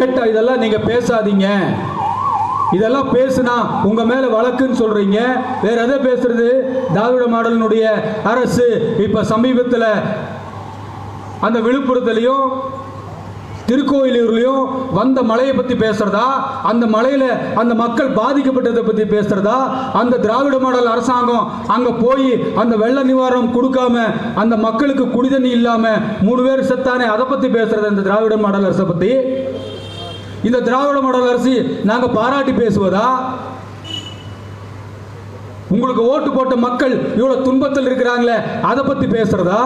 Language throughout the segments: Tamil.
கேட்டா இதெல்லாம் நீங்க பேசாதீங்க, இதெல்லாம் பேசுனா உங்க மேல வழக்குன்னு சொல்றீங்க. வேற எதை பேசுறது? திராவிட மாடலினுடைய அரசு இப்ப சமீபத்தில் அந்த விழுப்புரத்திலையும் திருக்கோயிலூர்லையும் வந்த மழையை பத்தி பேசுறதா, அந்த மழையில அந்த மக்கள் பாதிக்கப்பட்டதை பத்தி பேசுறதா, அந்த திராவிட மாடல் அரசாங்கம் அங்க போய் அந்த வெள்ள நிவாரணம் கொடுக்காம அந்த மக்களுக்கு குடிதண்ணி இல்லாம 3 பேர் செத்தானே, அதை பத்தி பேசுறது இந்த திராவிட மாடல் அரசை பத்தி. இந்த திராவிட மாடல் அரசு நாங்க பாராட்டி பேசுவதா? உங்களுக்கு ஓட்டு போட்ட மக்கள் இவ்வளவு துன்பத்தில் இருக்கிறாங்களே, அதை பத்தி பேசுறதா?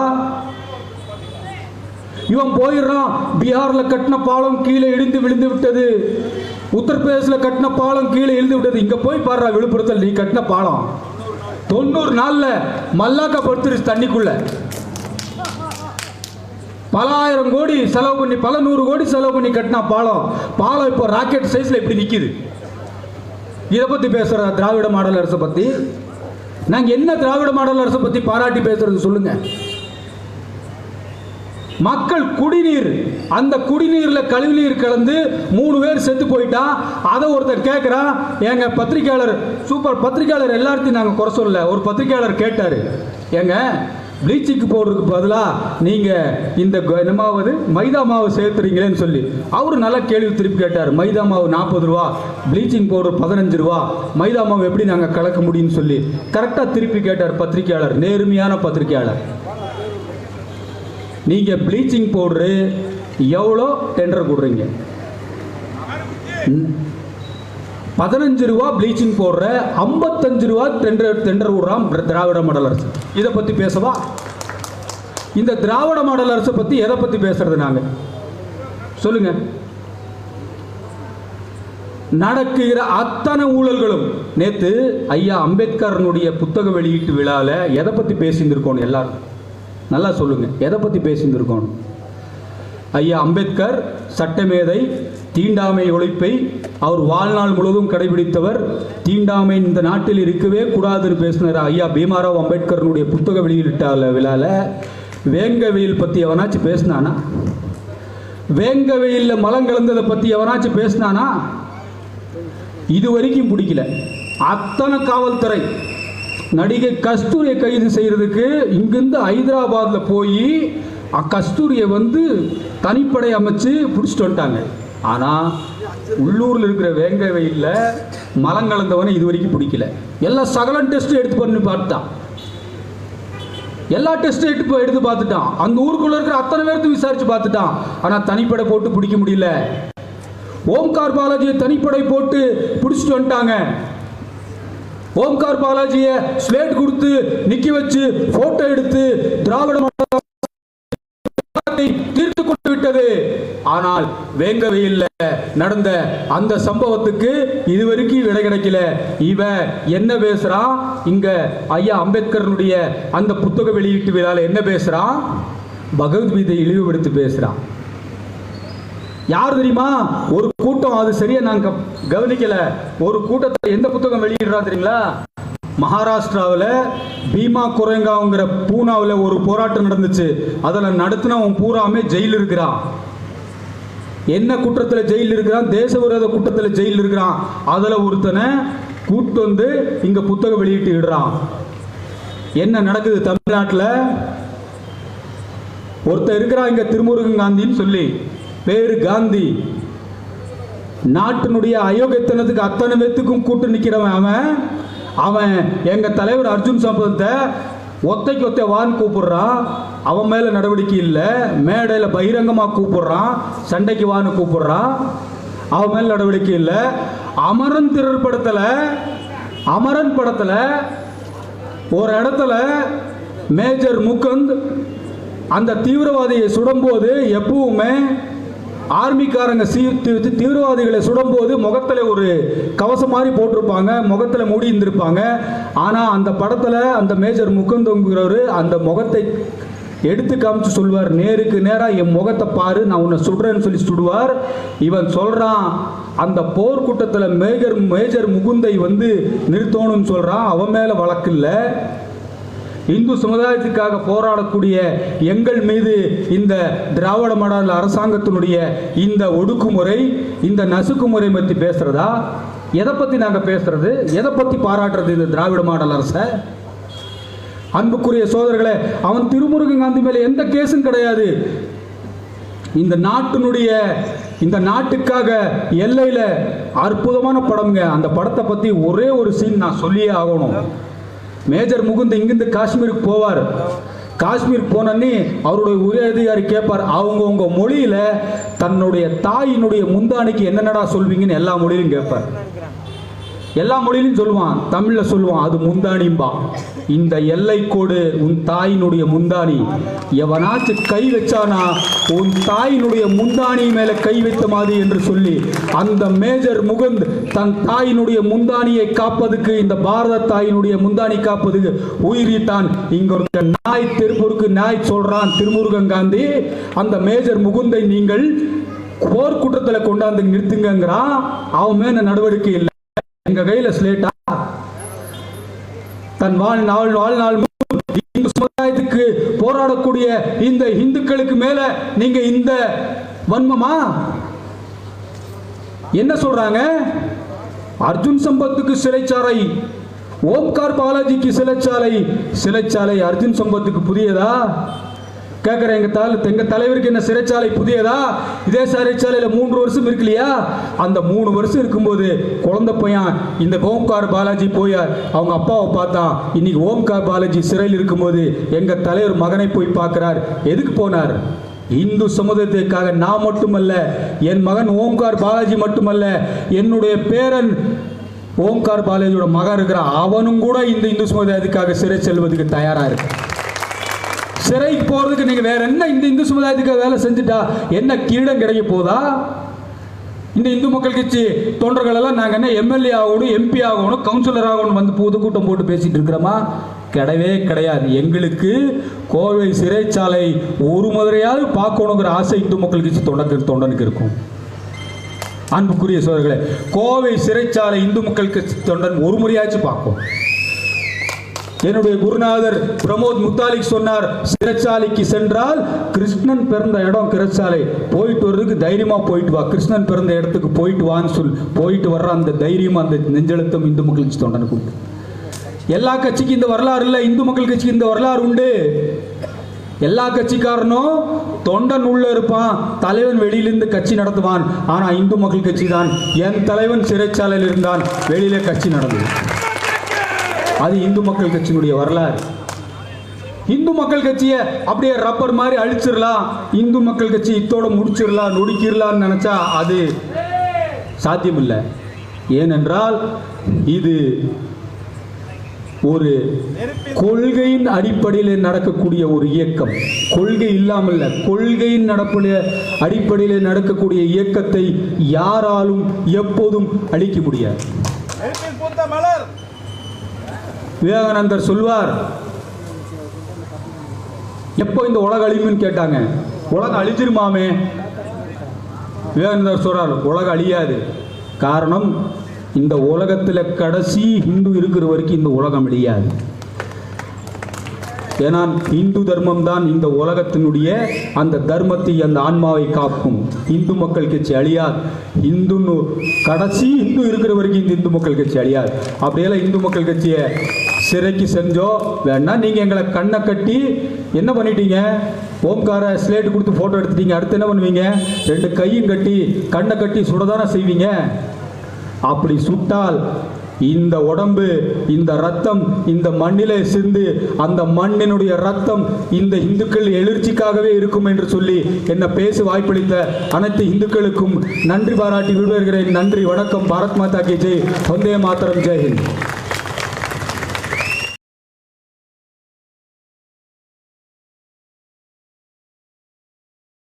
இவன் போயிடுறான், பீகார்ல கட்டின பாலம் கீழே இடிந்து விழுந்து விட்டது, உத்தரப்பிரதேசல கட்டின பாலம் கீழே இழுந்து விட்டது. இங்க போய் பாடுறா, விழுப்புரத்தில் நீ கட்டின பாலம் 90 நாள்ல மல்லாக்க படுத்துருச்சு தண்ணிக்குள்ள. பல ஆயிரம் கோடி செலவு பண்ணி, பல 100 கோடி செலவு பண்ணி கட்டின பாலம் இப்போ ராக்கெட் சைஸ்ல இப்படி நிக்குது. இதை பத்தி பேசுற திராவிட மாடல் அரசை பத்தி நாங்க என்ன திராவிட மாடல் அரசை பத்தி பாராட்டி பேசுறது சொல்லுங்க. மக்கள் குடிநீர், அந்த குடிநீர்ல கழிவுநீர் கலந்து 3 பேர் செத்து போயிட்டா, அதை ஒருத்தர் கேட்கிறான். எங்க பத்திரிகையாளர், சூப்பர் பத்திரிகையாளர், எல்லாத்தையும் நாங்க குறை சொல்ல, ஒரு பத்திரிகையாளர் கேட்டாரு, எங்க ப்ளீச்சிங் பவுடருக்கு பதிலாக நீங்க இந்த என்னமாவது மைதா மாவு சேர்த்துறீங்களேன்னு சொல்லி. அவரு நல்ல கேள்வி திருப்பி கேட்டார். மைதா மாவு 40 ரூபா, ப்ளீச்சிங் பவுடர் 15 ரூபா, மைதா மாவு எப்படி நாங்கள் கலக்க முடியும்னு சொல்லி கரெக்டாக திருப்பி கேட்டார் பத்திரிகையாளர், நேர்மையான பத்திரிகையாளர். நீங்க ப்ளீச்சிங் பவுடரு எவ்வளோ டெண்டர் கொடுறீங்க? 15 ரூபா ப்ளீச்சிங் பவுடரை 55 ரூபா டெண்டர் விடுறான் திராவிட மாடல் அரசு. இதை பத்தி பேசவா? இந்த திராவிட மாடல் அரசை பத்தி எதை பத்தி பேசுறது நாங்க? சொல்லுங்க. நடக்குகிற அத்தனை ஊழல்களும் நேத்து ஐயா அம்பேத்கரனுடைய புத்தக வெளியீட்டு விழால எதை பத்தி பேசியிருக்கோம்? எல்லாரும் நல்லா சொல்லுங்க, எதை பத்தி பேசியிருக்கோம்? ஐயா அம்பேத்கர் சட்டமேதை, தீண்டாமை ஒழிப்பை அவர் வாழ்நாள் முழுவதும் கடைபிடித்தவர். தீண்டாமை இந்த நாட்டில் இருக்கவே கூடாதுன்னு பேசினார் ஐயா பீமாராவ் அம்பேத்கரனுடைய புத்தக வெளியிட்ட விழால. வேங்க வெயில் பத்தி எவனாச்சும் பேசினானா? வேங்க வெயில்ல மலம் கலந்ததை பத்தி எவனாச்சும் பேசினானா? இது வரைக்கும் பிடிக்கல. அத்தனை காவல்துறை நடிகை கஸ்தூரியை கைது செய்யறதுக்கு இங்கிருந்து ஹைதராபாத்ல போய் கஸ்தூரியை தனிப்படை அமைச்சு பிடிச்சிட்டு வந்துட்டாங்க. ஆனா உள்ளூர்ல இருக்கிற வேங்க வெயில்ல மலம் கலந்தவனை இது வரைக்கும் பிடிக்கல. எல்லா சகல டெஸ்ட் எடுத்து பண்ணி பார்த்துட்டான், எல்லா டெஸ்ட் எடுத்து பார்த்துட்டான், அந்த ஊருக்குள்ள இருக்கிற அத்தனை பேருக்கு விசாரிச்சு பார்த்துட்டான். ஆனா தனிப்படை போட்டு பிடிக்க முடியல. ஓம்கார் பாலாஜியை தனிப்படை போட்டு பிடிச்சிட்டு வந்துட்டாங்க. ஓம்கார் பாலாஜியை ஸ்லேட் கொடுத்து நிக்க வச்சு போட்டோ எடுத்து திராவிட தீர்த்து கொண்டு விட்டது. ஆனால் வேங்க வெயில்ல நடந்த அந்த சம்பவத்துக்கு இதுவரைக்கும் விடை கிடைக்கல. இவ என்ன பேசுறான்? இங்க ஐயா அம்பேத்கரனுடைய அந்த புத்தக வெளியீட்டு விழால என்ன பேசுறான்? பகவத்கீதை இழிவுபடுத்தி பேசுறான். யார் தெரியுமா? ஒரு கூட்டம், அது சரியா நாங்க கவனிக்கல, ஒரு கூட்டத்தை எந்த புத்தகம் வெளியிடுறா தெரியுங்களா? மகாராஷ்டிராவில் பீமா குரேங்காங்கிற பூனாவில் ஒரு போராட்டம் நடந்துச்சு. அதில் நடத்தினவன் பூராமே ஜெயில் இருக்கிறான். என்ன குற்றத்தில் ஜெயில் இருக்கிறான்? தேச விரோத குற்றத்தில் ஜெயில் இருக்கிறான். அதில் ஒருத்தனை கூட்டு இங்க புத்தகம் வெளியிட்டு இடுறான். என்ன நடக்குது தமிழ்நாட்டில்? ஒருத்தர் இருக்கிறான் இங்க திருமுருகன் காந்தின்னு சொல்லி, பேரு காந்தி. நாட்டினுடைய அயோக்கியத்தனத்துக்கு அத்தனை பேத்துக்கும் கூட்டு நிக்கிறவன் அவன் எங்க தலைவர் அர்ஜுன் சம்பத்தை ஒத்தைக்கு ஒத்தை வான்னு கூப்பிடுறான். அவன் மேல நடவடிக்கை இல்லை. மேடையில் பகிரங்கமா கூப்பிடுறான், சண்டைக்கு வான்னு கூப்பிடுறான், அவன் மேல நடவடிக்கை இல்லை. அமரன் படத்துல ஒரு இடத்துல மேஜர் முகுந்த் அந்த தீவிரவாதியை சுடும்போது எப்பவுமே ஆர்மிக்காரங்க தீவிரவாதிகளை சுடும்போது முகத்துல ஒரு கவசம் மாதிரி போட்டிருப்பாங்க, முகத்துல மூடி இருந்திருப்பாங்க. ஆனா அந்த படத்துல அந்த மேஜர் முகுந்த்ங்கிறவரு அந்த முகத்தை எடுத்து காமிச்சு சொல்வார், நேருக்கு நேரா என் முகத்தை பாரு, நான் உன்னை சுடுறேன்னு சொல்லி சுடுவார். இவன் சொல்றான், அந்த போர்க்கூட்டத்தில் மேஜர் முகுந்தை நிறுத்தணும்னு சொல்றான். அவன் மேல வழக்கு இல்லை. இந்து சமுதாயத்துக்காக போராடக்கூடிய எங்கள் மீது இந்த திராவிட மாடல் அரசாங்கத்தினுடைய இந்த ஒடுக்குமுறை, இந்த நசுக்குமுறை பற்றி பேசுறதா? எதை பற்றி நாங்கள் பேசுறது? எதை பற்றி பாராட்டுறது இந்த திராவிட மாடல் அரசை? அன்புக்குரிய சோதரர்களே, அவன் திருமுருகன் காந்தி மேலே எந்த கேஸும் கிடையாது. இந்த நாட்டுக்காக எல்லையில அற்புதமான படம்ங்க. அந்த படத்தை பத்தி ஒரே ஒரு சீன் நான் சொல்லியே ஆகணும். மேஜர் முகுந்த் இங்கிருந்து காஷ்மீருக்கு போவார். காஷ்மீர் போனே அவருடைய உரிய அதிகாரி கேட்பார், அவங்கவுங்க மொழியில தன்னுடைய தாயினுடைய முந்தானிக்கு என்னென்னடா சொல்வீங்கன்னு எல்லா மொழியிலும் கேட்பார். எல்லா மொழியிலும் சொல்லுவான், தமிழ்ல சொல்லுவான், அது முந்தானிம்பா. இந்த எல்லை கோடு உன் தாயினுடைய முந்தானி. எவனாச்சு கை வச்சானா உன் தாயினுடைய முந்தானி மேல கை வைத்த மாதிரி என்று சொல்லி அந்த மேஜர் முகுந்த் தன் தாயினுடைய முந்தானியை காப்பதுக்கு, இந்த பாரத தாயினுடைய முந்தானி காப்பதுக்கு உயிரிட்டான். இங்க ஒரு நாய் திருப்பூருக்கு நாய் சொல்றான் திருமுருகன் காந்தி, அந்த மேஜர் முகுந்தை நீங்கள் போர்க்குற்றத்தில் கொண்டாந்து நிறுத்துங்கிறான். அவன் மேல நடவடிக்கை இல்லை. எங்க கையில ஸ்லேட்டா? தன் வாழ்நாள் இந்து சமுதாயத்துக்கு போராடக்கூடிய இந்த இந்துக்களுக்கு மேல நீங்க இந்த வன்மமா? என்ன சொல்றாங்க? அர்ஜுன் சம்பத்துக்கு சிறைச்சாலை, ஓம்கார் பாலாஜிக்கு சிறைச்சாலை அர்ஜுன் சம்பத்துக்கு புதியதா? கேட்கிறேன், எங்க தலைவருக்கு என்ன சிறைச்சாலை புதியதா? இதே சிறைச்சாலையில 3 வருஷம் இருக்கு இல்லையா? அந்த 3 வருஷம் இருக்கும்போது குழந்தை பையன் இந்த ஓம்கார் பாலாஜி போயார், அவங்க அப்பாவை பார்த்தான். இன்னைக்கு ஓம்கார் பாலாஜி சிறையில் இருக்கும்போது எங்க தலைவர் மகனை போய் பார்க்கிறார். எதுக்கு போனார்? இந்து சமுதாயத்திற்காக. நான் மட்டுமல்ல, என் மகன் ஓம்கார் பாலாஜி மட்டுமல்ல, என்னுடைய பேரன் ஓம்கார் பாலாஜியோட மகன் இருக்கிறான், அவனும் கூட இந்த இந்து சமுதாயத்துக்காக சிறை செல்வதற்கு தயாரா இருக்கு. சிறைக்கு போறதுக்கு நீங்க வேற என்ன இந்த இந்து சமுதாயத்துக்கு வேலை செஞ்சுட்டா என்ன கிரீடம் கிடைக்க போதா? இந்த இந்து மக்கள் கட்சி தொண்டர்கள் எல்லாம் நாங்க என்ன எம்எல்ஏ ஆகணும், எம்பி ஆகணும், கவுன்சிலர் ஆகணும் வந்து பொதுக்கூட்டம் போட்டு பேசிட்டு இருக்கிறோமா? கிடையவே கிடையாது. எங்களுக்கு கோவை சிறைச்சாலை ஒரு முறையாவது பார்க்கணுங்கிற ஆசை இந்து மக்கள் கட்சி தொண்டனுக்கு இருக்கும். அன்புக்குரிய சோதர்களே, கோவை சிறைச்சாலை இந்து மக்கள் கட்சி தொண்டன் ஒரு முறையாச்சும் பார்க்கும். என்னுடைய குருநாதர் பிரமோத் முத்தாலிக் சொன்னார், சிறைச்சாலைக்கு சென்றால் கிருஷ்ணன் பிறந்த இடம் சிறைச்சாலை, போயிட்டு வர்றதுக்கு தைரியமா போயிட்டு வா, கிருஷ்ணன் பிறந்த இடத்துக்கு போயிட்டு வான்னு சொல். போயிட்டு வர்ற அந்த தைரியம், அந்த நெஞ்செழுத்தம் இந்து மக்கள் கட்சி தொண்டனுக்கு உண்டு. எல்லா கட்சிக்கும் இந்த வரலாறு இல்லை, இந்து மக்கள் கட்சிக்கு இந்த வரலாறு உண்டு. எல்லா கட்சிக்காரனும் தொண்டன் உள்ள இருப்பான், தலைவன் வெளியிலிருந்து கட்சி நடத்துவான். ஆனா இந்து மக்கள் கட்சி தான், என் தலைவன் சிறைச்சாலையில் இருந்தான், வெளியில கட்சி நடந்தது. அது இந்து மக்கள் கட்சியினுடைய வரலாறு. இந்து மக்கள் கட்சியை அப்படியே ரப்பர் மாதிரி அழிச்சிடலாம், இந்து மக்கள் கட்சி இத்தோட முடிச்சிடலாம், நொடிக்கிடலாம்னு நினைச்சா அது சாத்தியமில்லை. ஏனென்றால் இது ஒரு கொள்கையின் அடிப்படையில் நடக்கக்கூடிய ஒரு இயக்கம். கொள்கை இல்லாமல், கொள்கையின் அடிப்படையில் நடக்கக்கூடிய இயக்கத்தை யாராலும் எப்போதும் அழிக்க முடியாது. விவேகானந்தர் சொல்வார், எப்போ இந்த உலகம் அழியும்னு கேட்டாங்க. உலகம் அழிஞ்சிருமாமே. விவேகானந்தர் சொல்றார், உலகம் அழியாது. காரணம், இந்த உலகத்தில் கடைசி இந்து இருக்கிற வரைக்கும் இந்த உலகம் அழியாது. ஏன்னா இந்து தர்மம் தான் இந்த உலகத்தினுடைய அந்த தர்மத்தை, அந்த ஆன்மாவை காக்கும். இந்து மக்கள் கட்சி அழியாது. கடைசி இந்து இருக்கிற வரைக்கும் இந்த இந்து மக்கள் கட்சி அழியாது. அப்படியெல்லாம் இந்து மக்கள் கட்சியை சிறைக்கு செஞ்சோ வேணா நீங்க எங்களை கண்ணை கட்டி என்ன பண்ணிட்டீங்க? ஓம்கார ஸ்லேட் கொடுத்து போட்டோ எடுத்துட்டீங்க. அடுத்து என்ன பண்ணுவீங்க? 2 கையும் கட்டி கண்ணை கட்டி சுடதானே செய்வீங்க. அப்படி சுட்டால் இந்த உடம்பு, இந்த ரத்தம் இந்த மண்ணிலே சிந்து, அந்த மண்ணினுடைய ரத்தம் இந்த இந்துக்கள் எழுச்சிக்காகவே இருக்கும் என்று சொல்லி என்ன பேச வாய்ப்பளித்த அனைத்து இந்துக்களுக்கும் நன்றி பாராட்டி விடுகிறேன். நன்றி, வணக்கம். பாரத் மாதா கி ஜெய். வந்தே மாதரம். ஜெய் ஹிந்த்.